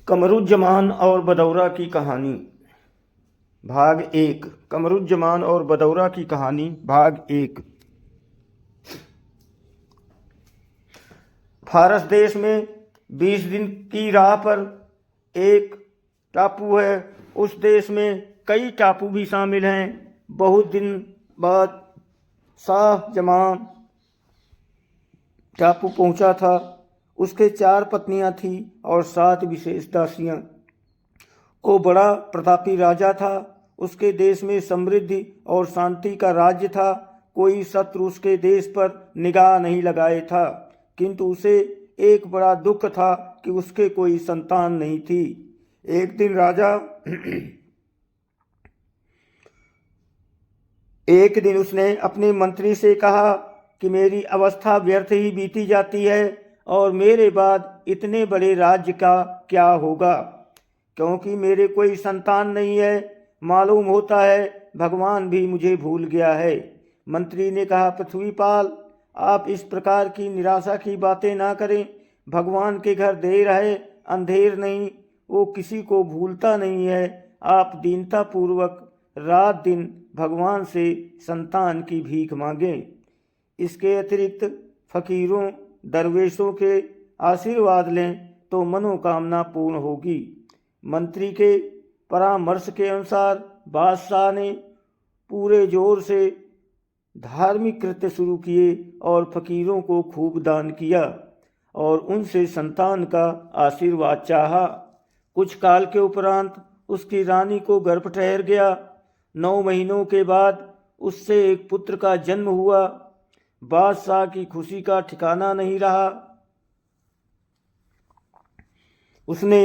कमरुज्जमान और बदौरा की कहानी भाग 1। कमरुज्जमान और बदौरा की कहानी भाग 1। फारस देश में 20 दिन की राह पर एक टापू है। उस देश में कई टापू भी शामिल हैं। बहुत दिन बाद शाह जमान टापू पहुंचा था। उसके 4 पत्नियां थीं और 7 विशेष दासियां। वो बड़ा प्रतापी राजा था। उसके देश में समृद्धि और शांति का राज्य था। कोई शत्रु उसके देश पर निगाह नहीं लगाए था। किंतु उसे एक बड़ा दुख था कि उसके कोई संतान नहीं थी। एक दिन उसने अपने मंत्री से कहा कि मेरी अवस्था व्यर्थ ही बीती जाती है और मेरे बाद इतने बड़े राज्य का क्या होगा, क्योंकि मेरे कोई संतान नहीं है। मालूम होता है भगवान भी मुझे भूल गया है। मंत्री ने कहा, पृथ्वीपाल, आप इस प्रकार की निराशा की बातें ना करें। भगवान के घर देर है अंधेर नहीं, वो किसी को भूलता नहीं है। आप दीनता पूर्वक रात दिन भगवान से संतान की भीख मांगें। इसके अतिरिक्त फकीरों दरवेशों के आशीर्वाद लें तो मनोकामना पूर्ण होगी। मंत्री के परामर्श के अनुसार बादशाह ने पूरे जोर से धार्मिक कृत्य शुरू किए और फकीरों को खूब दान किया और उनसे संतान का आशीर्वाद चाहा। कुछ काल के उपरांत उसकी रानी को गर्भ ठहर गया। 9 महीनों के बाद उससे एक पुत्र का जन्म हुआ। बादशाह की खुशी का ठिकाना नहीं रहा। उसने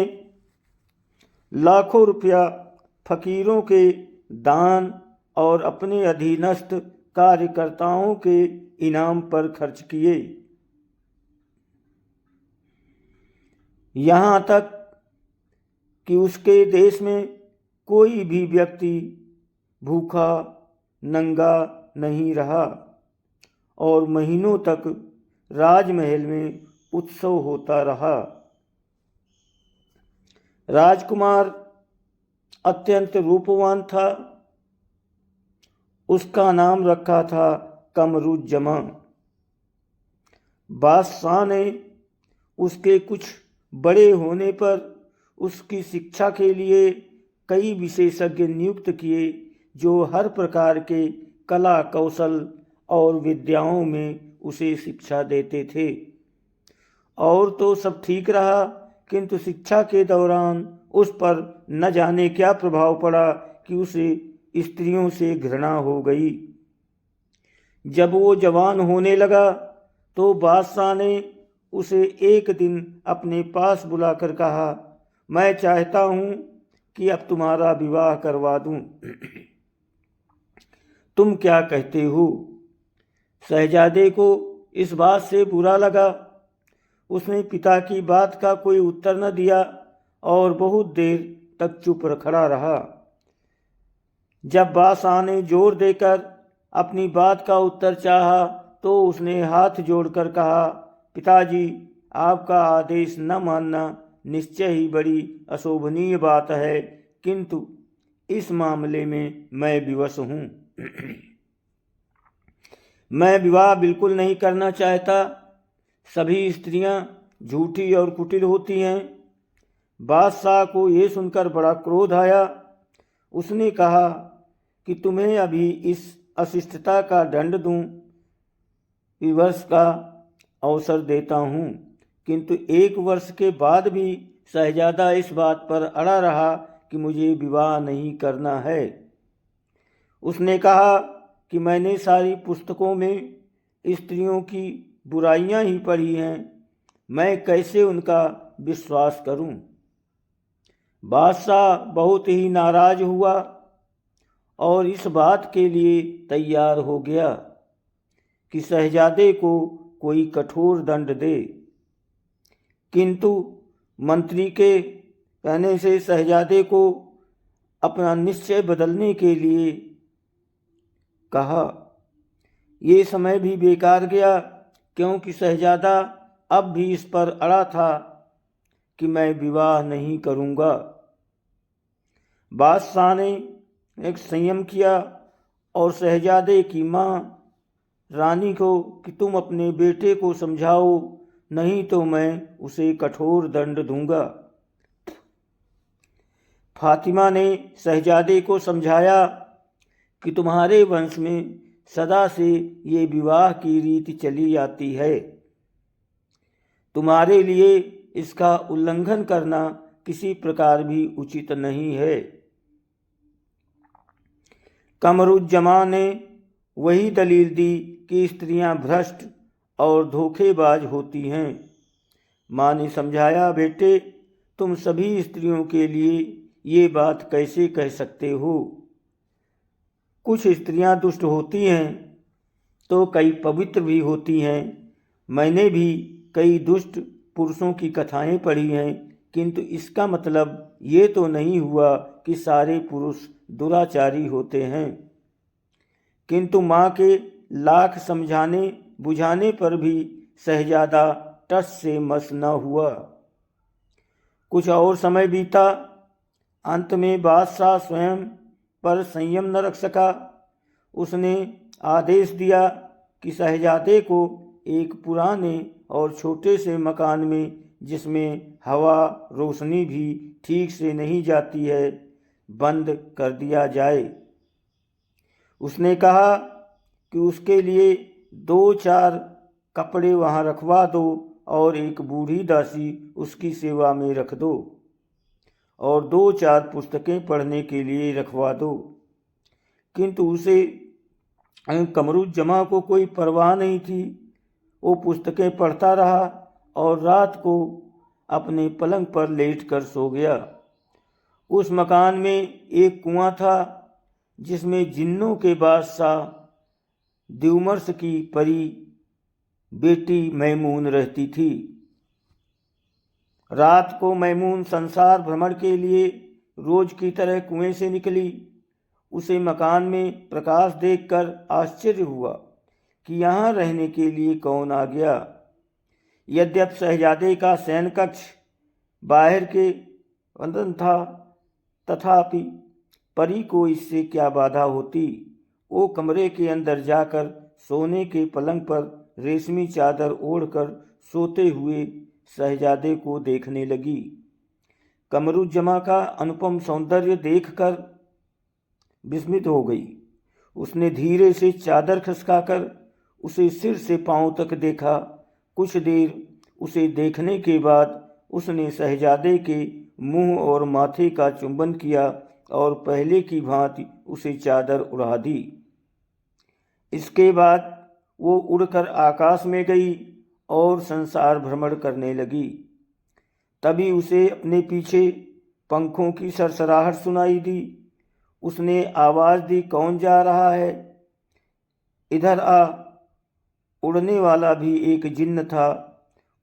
लाखों रुपया फकीरों के दान और अपने अधीनस्थ कार्यकर्ताओं के इनाम पर खर्च किए। यहाँ तक कि उसके देश में कोई भी व्यक्ति भूखा नंगा नहीं रहा और महीनों तक राजमहल में उत्सव होता रहा। राजकुमार अत्यंत रूपवान था। उसका नाम रखा था कमरुज्जमान। बादशाह ने उसके कुछ बड़े होने पर उसकी शिक्षा के लिए कई विशेषज्ञ नियुक्त किए जो हर प्रकार के कला कौशल और विद्याओं में उसे शिक्षा देते थे। और तो सब ठीक रहा, किंतु शिक्षा के दौरान उस पर न जाने क्या प्रभाव पड़ा कि उसे स्त्रियों से घृणा हो गई। जब वो जवान होने लगा तो बादशाह ने उसे एक दिन अपने पास बुलाकर कहा, मैं चाहता हूँ कि अब तुम्हारा विवाह करवा दूँ। तुम क्या कहते हो? शहजादे को इस बात से बुरा लगा। उसने पिता की बात का कोई उत्तर न दिया और बहुत देर तक चुप खड़ा रहा। जब बादशाह ने जोर देकर अपनी बात का उत्तर चाहा तो उसने हाथ जोड़कर कहा, पिताजी, आपका आदेश न मानना निश्चय ही बड़ी अशोभनीय बात है, किंतु इस मामले में मैं विवश हूँ। मैं विवाह बिल्कुल नहीं करना चाहता। सभी स्त्रियां झूठी और कुटिल होती हैं। बादशाह को ये सुनकर बड़ा क्रोध आया। उसने कहा कि तुम्हें अभी इस अशिष्टता का दंड दूं, विवश का अवसर देता हूँ। किंतु 1 वर्ष के बाद भी शहजादा इस बात पर अड़ा रहा कि मुझे विवाह नहीं करना है। उसने कहा कि मैंने सारी पुस्तकों में स्त्रियों की बुराइयां ही पढ़ी हैं, मैं कैसे उनका विश्वास करूं। बादशाह बहुत ही नाराज हुआ और इस बात के लिए तैयार हो गया कि शहजादे को कोई कठोर दंड दे। किंतु मंत्री के कहने से शहजादे को अपना निश्चय बदलने के लिए कहा। ये समय भी बेकार गया, क्योंकि शहजादा अब भी इस पर अड़ा था कि मैं विवाह नहीं करूँगा। बादशाह ने एक संयम किया और शहजादे की माँ रानी को कि तुम अपने बेटे को समझाओ, नहीं तो मैं उसे कठोर दंड दूंगा। फातिमा ने शहजादे को समझाया कि तुम्हारे वंश में सदा से ये विवाह की रीति चली आती है, तुम्हारे लिए इसका उल्लंघन करना किसी प्रकार भी उचित नहीं है। कमरुज्जमा ने वही दलील दी कि स्त्रियां भ्रष्ट और धोखेबाज होती हैं। माँ ने समझाया, बेटे तुम सभी स्त्रियों के लिए ये बात कैसे कह सकते हो? कुछ स्त्रियां दुष्ट होती हैं तो कई पवित्र भी होती हैं। मैंने भी कई दुष्ट पुरुषों की कथाएं पढ़ी हैं, किंतु इसका मतलब ये तो नहीं हुआ कि सारे पुरुष दुराचारी होते हैं। किंतु माँ के लाख समझाने बुझाने पर भी शहजादा टस से मस न हुआ। कुछ और समय बीता। अंत में बादशाह स्वयं पर संयम न रख सका। उसने आदेश दिया कि शहजादे को एक पुराने और छोटे से मकान में, जिसमें हवा रोशनी भी ठीक से नहीं जाती है, बंद कर दिया जाए। उसने कहा कि उसके लिए 2-4 कपड़े वहाँ रखवा दो और एक बूढ़ी दासी उसकी सेवा में रख दो और 2-4 पुस्तकें पढ़ने के लिए रखवा दो। किंतु उसे कमरुज्जमा को कोई परवाह नहीं थी। वो पुस्तकें पढ़ता रहा और रात को अपने पलंग पर लेटकर सो गया। उस मकान में एक कुआं था जिसमें जिन्नों के बादशाह द्युमर्स की परी बेटी मैमून रहती थी। रात को मैमून संसार भ्रमण के लिए रोज की तरह कुएं से निकली। उसे मकान में प्रकाश देखकर आश्चर्य हुआ कि यहाँ रहने के लिए कौन आ गया। यद्यपि शहजादे का शयन कक्ष बाहर के अंदर था, तथापि परी को इससे क्या बाधा होती। वो कमरे के अंदर जाकर सोने के पलंग पर रेशमी चादर ओढ़कर सोते हुए शहजादे को देखने लगी। कमरुज्जमा का अनुपम सौंदर्य देखकर विस्मित हो गई। उसने धीरे से चादर खिसकाकर उसे सिर से पांव तक देखा। कुछ देर उसे देखने के बाद उसने शहजादे के मुंह और माथे का चुंबन किया और पहले की भांति उसे चादर उड़ा दी। इसके बाद वो उड़कर आकाश में गई और संसार भ्रमण करने लगी। तभी उसे अपने पीछे पंखों की सरसराहट सुनाई दी। उसने आवाज़ दी, कौन जा रहा है? इधर आ। उड़ने वाला भी एक जिन्न था।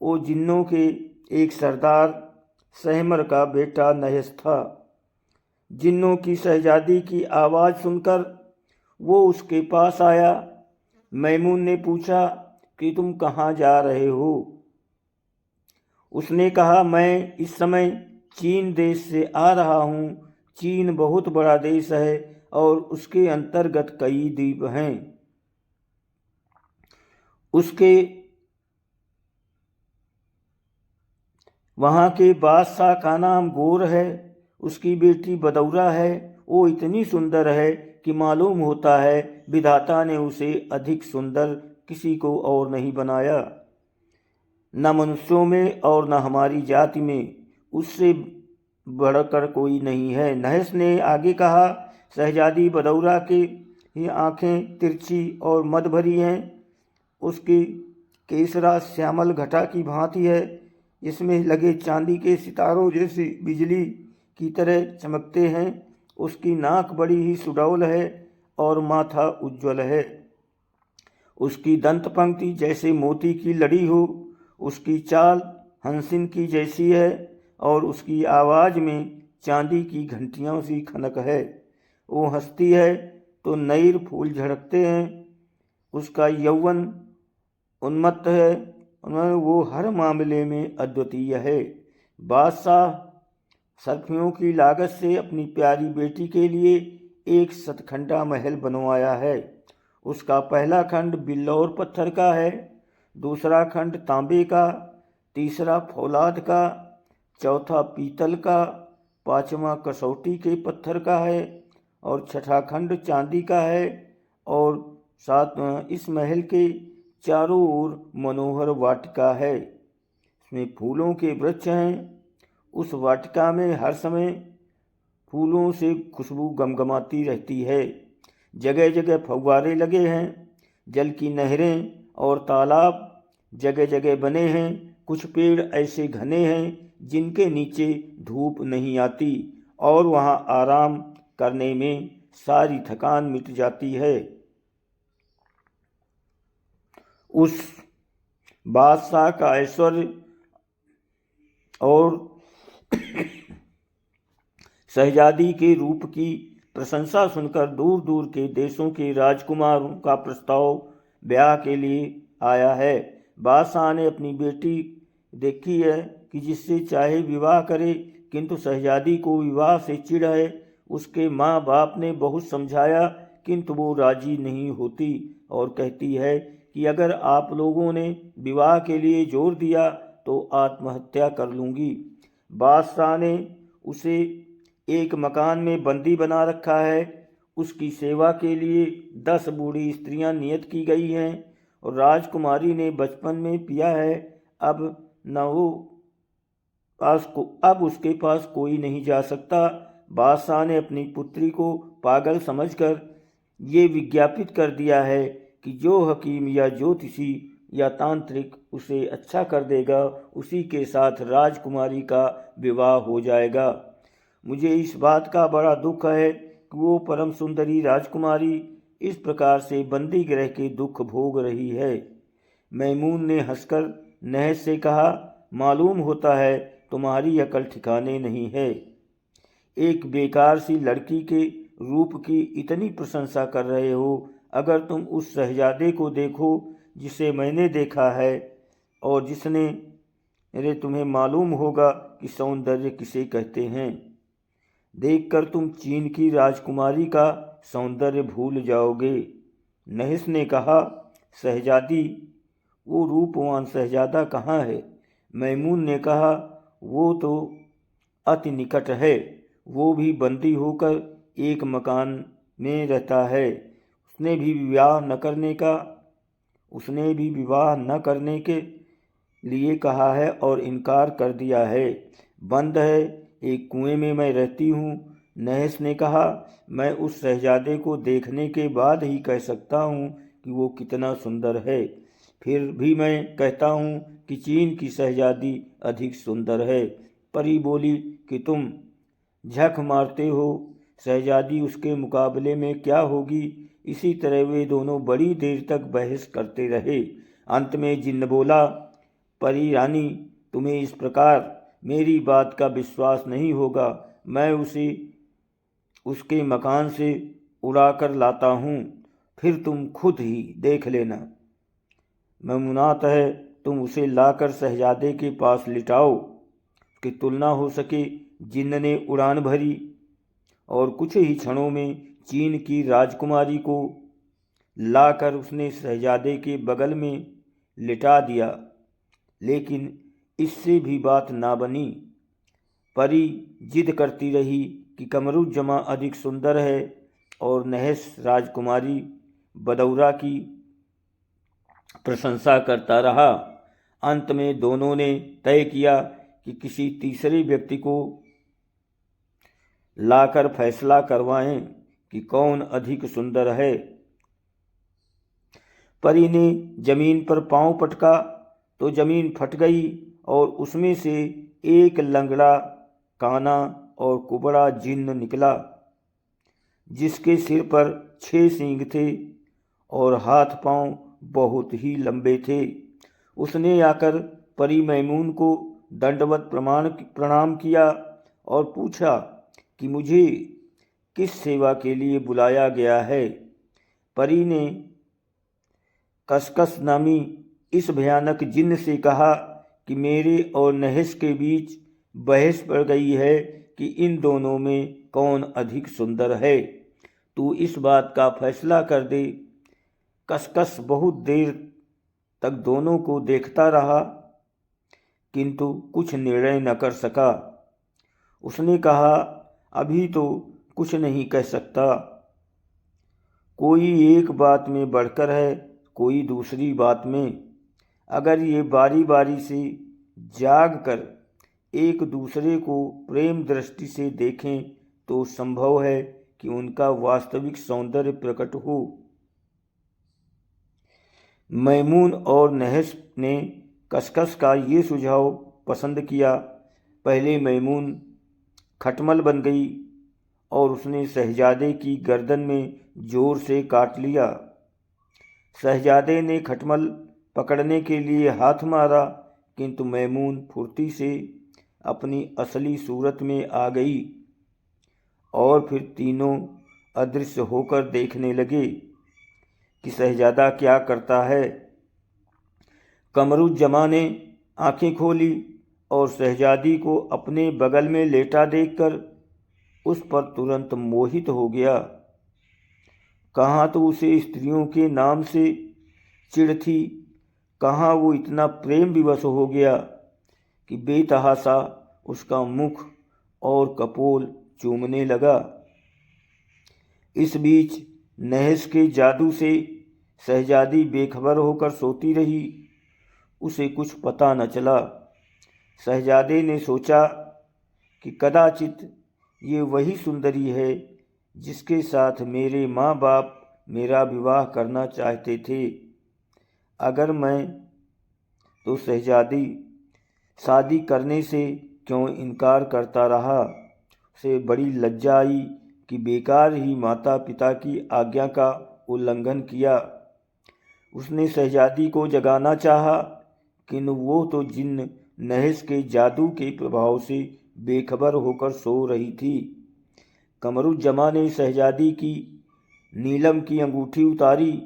वो जिन्नों के एक सरदार सहमर का बेटा नहस था। जिन्नों की शहजादी की आवाज़ सुनकर वो उसके पास आया। मैमून ने पूछा कि तुम कहाँ जा रहे हो? उसने कहा, मैं इस समय चीन देश से आ रहा हूँ। चीन बहुत बड़ा देश है और उसके अंतर्गत कई द्वीप हैं। उसके वहाँ के बादशाह का नाम गोर है। उसकी बेटी बदौरा है। वो इतनी सुंदर है कि मालूम होता है विधाता ने उसे अधिक सुंदर किसी को और नहीं बनाया। न मनुष्यों में और न हमारी जाति में उससे बढ़कर कोई नहीं है। नहस ने आगे कहा, शहजादी बदौरा की ये आँखें तिरछी और मद भरी हैं। उसकी केसरा श्यामल घटा की भांति है, जिसमें लगे चांदी के सितारों जैसी बिजली की तरह चमकते हैं। उसकी नाक बड़ी ही सुडौल है और माथा उज्ज्वल है। उसकी दंत पंक्ति जैसे मोती की लड़ी हो। उसकी चाल हंसिन की जैसी है और उसकी आवाज़ में चांदी की घंटियों सी खनक है। वो हंसती है तो नैर फूल झड़कते हैं। उसका यौवन उन्मत्त है। वो हर मामले में अद्वितीय है। बादशाह सरफियों की लागत से अपनी प्यारी बेटी के लिए एक सतखंडा महल बनवाया है। उसका पहला खंड बिल्लौर पत्थर का है, दूसरा खंड तांबे का, तीसरा फौलाद का, चौथा पीतल का, पांचवा कसौटी के पत्थर का है और छठा खंड चांदी का है। और सातवां, इस महल के चारों ओर मनोहर वाटिका है, इसमें फूलों के वृक्ष हैं। उस वाटिका में हर समय फूलों से खुशबू गमगमाती रहती है। जगह जगह फव्वारे लगे हैं, जल की नहरें और तालाब जगह जगह बने हैं। कुछ पेड़ ऐसे घने हैं जिनके नीचे धूप नहीं आती और वहाँ आराम करने में सारी थकान मिट जाती है। उस बादशाह का ऐश्वर्य और शहजादी के रूप की प्रशंसा सुनकर दूर दूर के देशों के राजकुमारों का प्रस्ताव ब्याह के लिए आया है। बादशाह ने अपनी बेटी देखी है कि जिससे चाहे विवाह करे, किंतु शहजादी को विवाह से चिढ़ है। उसके माँ बाप ने बहुत समझाया किंतु वो राजी नहीं होती और कहती है कि अगर आप लोगों ने विवाह के लिए जोर दिया तो आत्महत्या कर लूँगी। बादशाह ने उसे एक मकान में बंदी बना रखा है। उसकी सेवा के लिए 10 बूढ़ी स्त्रियां नियत की गई हैं और राजकुमारी ने बचपन में पिया है। अब उसके पास कोई नहीं जा सकता। बादशाह ने अपनी पुत्री को पागल समझकर ये विज्ञापित कर दिया है कि जो हकीम या ज्योतिषी या तांत्रिक उसे अच्छा कर देगा, उसी के साथ राजकुमारी का विवाह हो जाएगा। मुझे इस बात का बड़ा दुख है कि वो परम सुंदरी राजकुमारी इस प्रकार से बंदी गृह के दुख भोग रही है। मैमून ने हंसकर नहस से कहा, मालूम होता है तुम्हारी अकल ठिकाने नहीं है। एक बेकार सी लड़की के रूप की इतनी प्रशंसा कर रहे हो। अगर तुम उस शहजादे को देखो जिसे मैंने देखा है और जिसने अरे तुम्हें मालूम होगा कि सौंदर्य किसे कहते हैं। देखकर तुम चीन की राजकुमारी का सौंदर्य भूल जाओगे। नहिस ने कहा, शहजादी, वो रूपवान शहजादा कहाँ है? मैमून ने कहा, वो तो अति निकट है, वो भी बंदी होकर एक मकान में रहता है। उसने भी विवाह न करने के लिए कहा है और इनकार कर दिया है। बंद है, एक कुएं में मैं रहती हूँ। नहस ने कहा, मैं उस शहजादे को देखने के बाद ही कह सकता हूँ कि वो कितना सुंदर है। फिर भी मैं कहता हूँ कि चीन की शहजादी अधिक सुंदर है। परी बोली कि तुम झक मारते हो, शहजादी उसके मुकाबले में क्या होगी। इसी तरह वे दोनों बड़ी देर तक बहस करते रहे। अंत में जिन्न बोला, परी रानी, तुम्हें इस प्रकार मेरी बात का विश्वास नहीं होगा। मैं उसे उसके मकान से उड़ा कर लाता हूँ, फिर तुम खुद ही देख लेना। मुमकिन है तुम उसे लाकर शहजादे के पास लिटाओ। उसकी तुलना हो सके। जिन्न ने उड़ान भरी और कुछ ही क्षणों में चीन की राजकुमारी को लाकर उसने शहजादे के बगल में लिटा दिया। लेकिन इससे भी बात ना बनी। परी जिद करती रही कि कमरुज्जमा अधिक सुंदर है और नहस राजकुमारी बदौरा की प्रशंसा करता रहा। अंत में दोनों ने तय किया कि किसी तीसरे व्यक्ति को लाकर फैसला करवाएं कि कौन अधिक सुंदर है। परी ने जमीन पर पांव पटका तो जमीन फट गई और उसमें से एक लंगड़ा, काना और कुबड़ा जिन्न निकला, जिसके सिर पर 6 सींग थे और हाथ पांव बहुत ही लंबे थे। उसने आकर परी मैमून को दंडवत प्रणाम किया और पूछा कि मुझे किस सेवा के लिए बुलाया गया है। परी ने कसकस नामी इस भयानक जिन्न से कहा कि मेरे और नहस के बीच बहस पड़ गई है कि इन दोनों में कौन अधिक सुंदर है। तू इस बात का फैसला कर दे। कसकस बहुत देर तक दोनों को देखता रहा, किंतु कुछ निर्णय न कर सका। उसने कहा, अभी तो कुछ नहीं कह सकता। कोई एक बात में बढ़कर है, कोई दूसरी बात में। अगर ये बारी बारी से जाग कर एक दूसरे को प्रेम दृष्टि से देखें तो संभव है कि उनका वास्तविक सौंदर्य प्रकट हो। मैमून और नहस ने कसकस का ये सुझाव पसंद किया। पहले मैमून खटमल बन गई और उसने शहजादे की गर्दन में जोर से काट लिया। शहजादे ने खटमल पकड़ने के लिए हाथ मारा, किंतु मैमून फुर्ती से अपनी असली सूरत में आ गई और फिर तीनों अदृश्य होकर देखने लगे कि शहजादा क्या करता है। कमरुज्जमा ने आंखें खोली और शहजादी को अपने बगल में लेटा देखकर उस पर तुरंत मोहित हो गया। कहाँ तो उसे स्त्रियों के नाम से चिढ़ थी, कहाँ वो इतना प्रेम विवश हो गया कि बेतहाशा उसका मुख और कपोल चूमने लगा। इस बीच नहस के जादू से शहजादी बेखबर होकर सोती रही। उसे कुछ पता न चला। शहजादे ने सोचा कि कदाचित ये वही सुंदरी है जिसके साथ मेरे माँ बाप मेरा विवाह करना चाहते थे। अगर मैं तो शहजादी शादी करने से क्यों इनकार करता रहा। उसे बड़ी लज्जा आई कि बेकार ही माता पिता की आज्ञा का उल्लंघन किया। उसने शहजादी को जगाना चाहा, किंतु वो तो जिन्न नहस के जादू के प्रभाव से बेखबर होकर सो रही थी। कमरुज्जमा ने शहजादी की नीलम की अंगूठी उतारी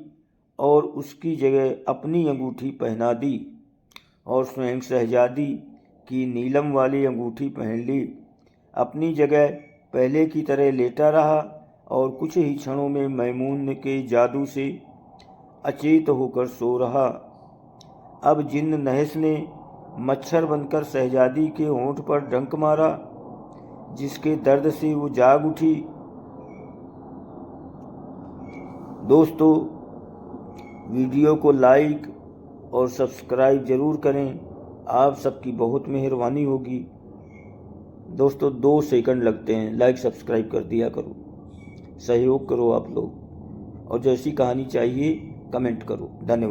और उसकी जगह अपनी अंगूठी पहना दी और स्वयं शहजादी की नीलम वाली अंगूठी पहन ली। अपनी जगह पहले की तरह लेटा रहा और कुछ ही क्षणों में मैमून के जादू से अचेत होकर सो रहा। अब जिन्न नहस ने मच्छर बनकर शहजादी के होंठ पर डंक मारा, जिसके दर्द से वो जाग उठी। दोस्तों, वीडियो को लाइक और सब्सक्राइब ज़रूर करें। आप सबकी बहुत मेहरबानी होगी। दोस्तों 2 सेकंड लगते हैं, लाइक सब्सक्राइब कर दिया करो, सहयोग करो आप लोग, और जैसी कहानी चाहिए कमेंट करो। धन्यवाद।